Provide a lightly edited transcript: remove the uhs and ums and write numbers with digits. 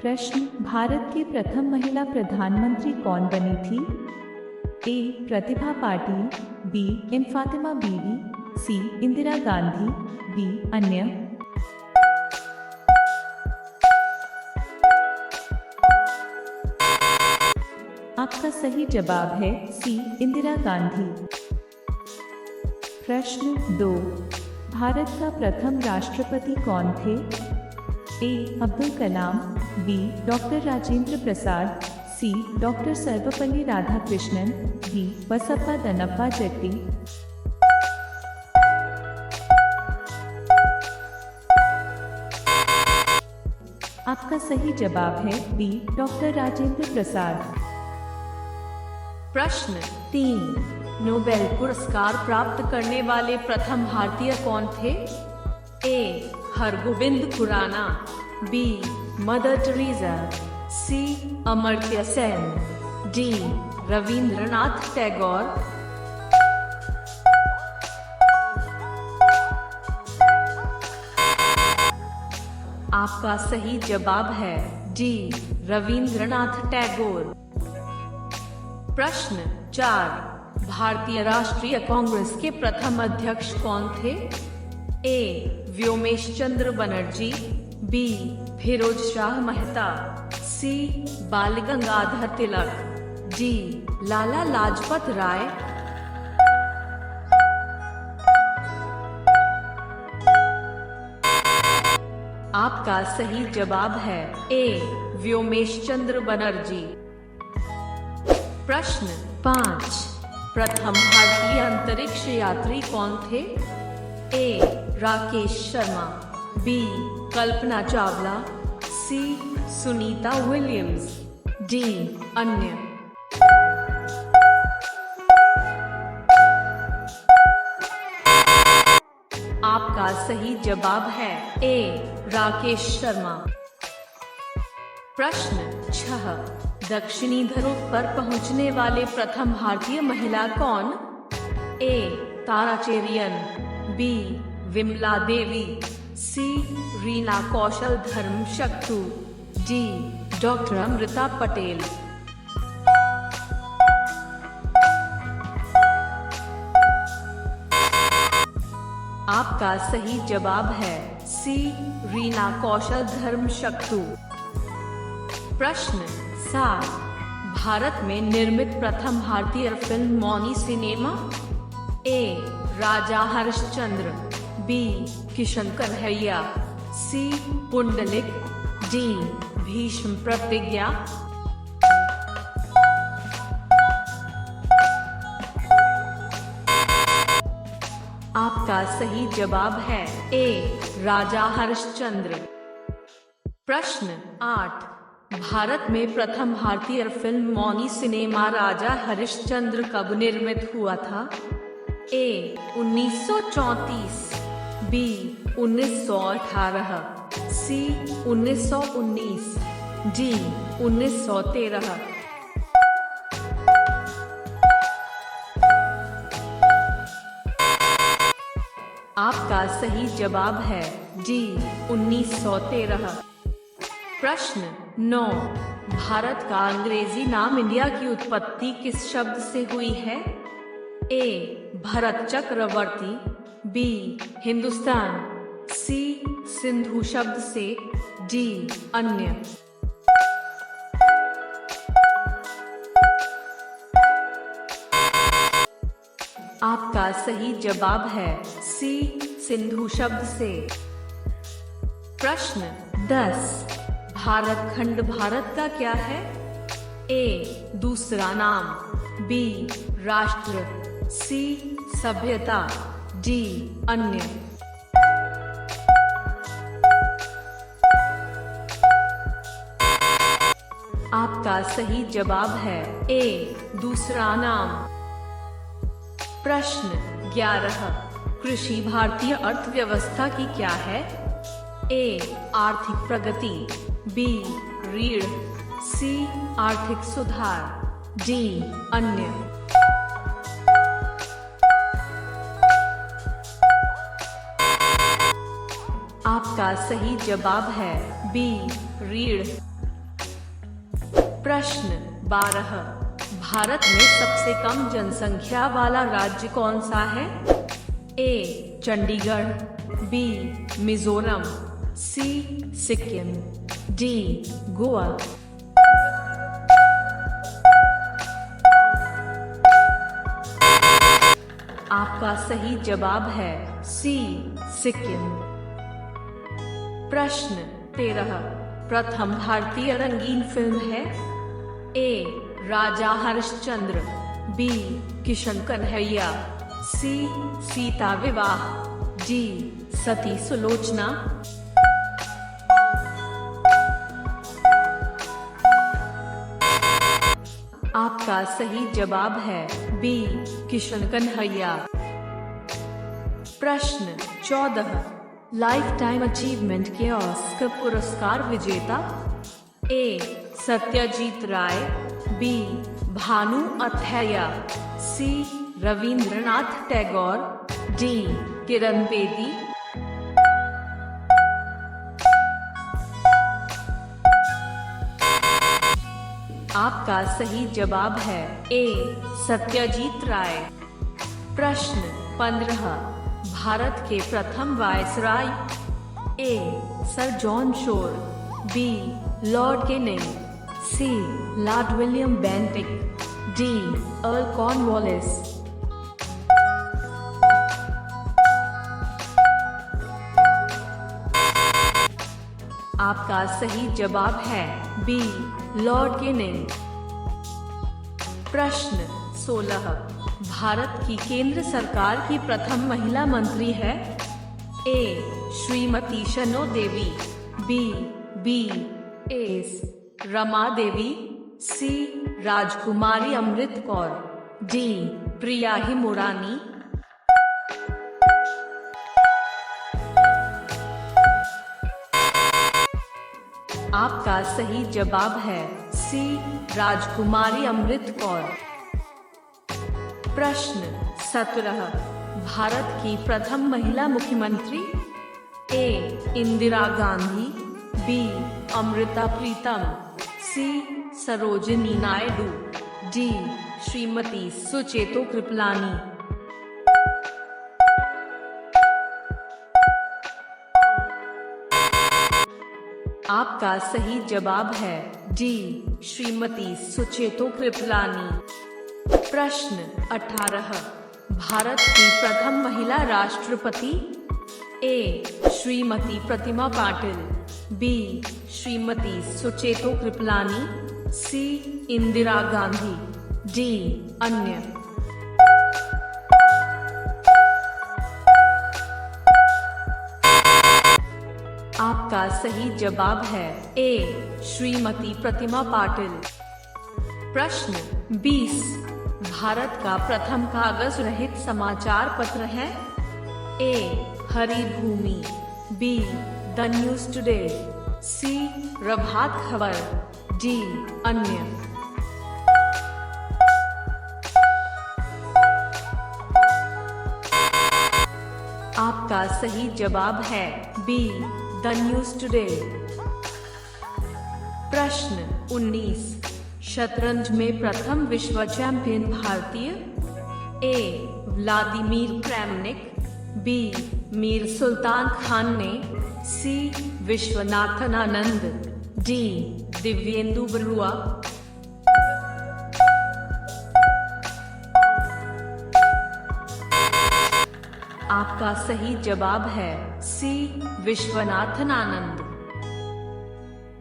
प्रश्न, भारत की प्रथम महिला प्रधानमंत्री कौन बनी थी? ए. प्रतिभा पाटिल, बी. एम. फातिमा बीवी, सी. इंदिरा गांधी, डी. अन्य। आपका सही जवाब है सी. इंदिरा गांधी। प्रश्न 2, भारत का प्रथम राष्ट्रपति कौन थे? A. Abdul Kalam, B. Doctor Rajendra Prasad, C. Doctor Sarvepalli Radhakrishnan, D. Basappa Danappa Jatti. आपका सही जवाब है बी. डॉक्टर राजेंद्र प्रसाद। प्रश्न 3, नोबेल पुरस्कार प्राप्त करने वाले प्रथम भारतीय कौन थे? A. Hargobind Khorana, B. Mother Teresa, C. Amartya Sen, D. Rabindranath Tagore. आपका सही जवाब है डी. रविंद्रनाथ टैगोर। प्रश्न 4, भारतीय राष्ट्रीय कांग्रेस के प्रथम अध्यक्ष कौन थे? ए. व्योमेश चंद्र बनर्जी, बी. फिरोज शाह मेहता, सी. बाल गंगाधर तिलक, डी. लाला लाजपत राय। आपका सही जवाब है ए. व्योमेश चंद्र बनर्जी। प्रश्न 5, प्रथम भारतीय अंतरिक्ष यात्री कौन थे? A. Rakesh Sharma, B. Kalpana Chawla, C. Sunita Williams, D. अन्य। आपका सही जवाब है ए. राकेश शर्मा। प्रश्न 6, दक्षिणी ध्रुव पर पहुंचने वाले प्रथम भारतीय महिला कौन? ए. तारा चेरियन, बी. विमला देवी, सी. रीना कौशल धर्मशक्तु, डी. डॉक्टर अमृता पटेल। आपका सही जवाब है सी. रीना कौशल धर्मशक्तु। प्रश्न 7, भारत में निर्मित प्रथम भारतीय फिल्म मौनी सिनेमा? ए. राजा हरिश्चंद्र, बी. किशन कन्हैया, सी. पुंडलिक, डी. भीष्म प्रतिज्ञा। आपका सही जवाब है ए. राजा हरिश्चंद्र। प्रश्न 8, भारत में प्रथम भारतीय फिल्म मौनी सिनेमा राजा हरिश्चंद्र कब निर्मित हुआ था? ए. 1934, बी. 1918, सी. 1919, डी. 1913। आपका सही जवाब है डी. 1913। प्रश्न 9, भारत का अंग्रेजी नाम इंडिया की उत्पत्ति किस शब्द से हुई है? ए. भरत चक्रवर्ती, बी. हिंदुस्तान, सी. सिंधु शब्द से, डी. अन्य। आपका सही जवाब है सी. सिंधु शब्द से। प्रश्न 10, भारत खंड भारत का क्या है? ए. दूसरा नाम, बी. राष्ट्र, सी. सभ्यता, डी. अन्य। आपका सही जवाब है ए. दूसरा नाम। प्रश्न 11, कृषि भारतीय अर्थव्यवस्था की क्या है? ए. आर्थिक प्रगति, बी. ऋण, सी. आर्थिक सुधार, डी. अन्य। आपका सही जवाब है बी. ऋण। प्रश्न 12, भारत में सबसे कम जनसंख्या वाला राज्य कौन सा है? ए चंडीगढ़, बी मिजोरम, सी सिक्किम, डी गोवा। आपका सही जवाब है सी सिक्किम। प्रश्न 13, प्रथम भारतीय रंगीन फिल्म है? ए राजा हरिश्चंद्र, बी किशन कन्हैया, सी सीता विवाह, डी सती सुलोचना। आपका सही जवाब है बी किशन कन्हैया। प्रश्न 14, लाइफ टाइम अचीवमेंट के ऑस्कर पुरस्कार विजेता? ए सत्यजीत राय, बी भानु अथैया, सी रविंद्रनाथ टैगोर, डी किरण बेदी। आपका सही जवाब है ए सत्यजीत राय। प्रश्न 15, भारत के प्रथम viceroy? A Sir John Shore, B Lord Canning, C Lord William Bentinck, D Earl Cornwallis. आपका सही जवाब है बी लॉर्ड केनिंग। प्रश्न 16, भारत की केंद्र सरकार की प्रथम महिला मंत्री है? ए श्रीमती शनो देवी, बी एस रमा देवी, सी राजकुमारी अमृत कौर, डी प्रिया हिमुरानी। आपका सही जवाब है सी राजकुमारी अमृत कौर। प्रश्न 17, भारत की प्रथम महिला मुख्यमंत्री? ए इंदिरा गांधी, बी अमृता प्रीतम, सी सरोजिनी नायडू, डी श्रीमती सुचेतो कृपलानी। आपका सही जवाब है डी श्रीमती सुचेतो कृपलानी। प्रश्न 18, भारत की प्रथम महिला राष्ट्रपति? ए श्रीमती प्रतिमा पाटिल, बी श्रीमती सुचेतो कृपलानी, सी इंदिरा गांधी, डी अन्य। आपका सही जवाब है ए श्रीमती प्रतिमा पाटिल। प्रश्न 20, भारत का प्रथम कागज रहित समाचार पत्र है? ए हरी भूमि, be the news today, C Prabhat Khabar, D अन्य। आपका सही जवाब है बी द न्यूज टुडे। प्रश्न 19, शतरंज में प्रथम विश्व चैंपियन भारतीय? ए Vladimir Kramnik, B Mir Sultan Khan ने, सी विश्वनाथन आनंद, डी दिव्येंदु बरुआ। आपका सही जवाब है सी विश्वनाथन आनंद।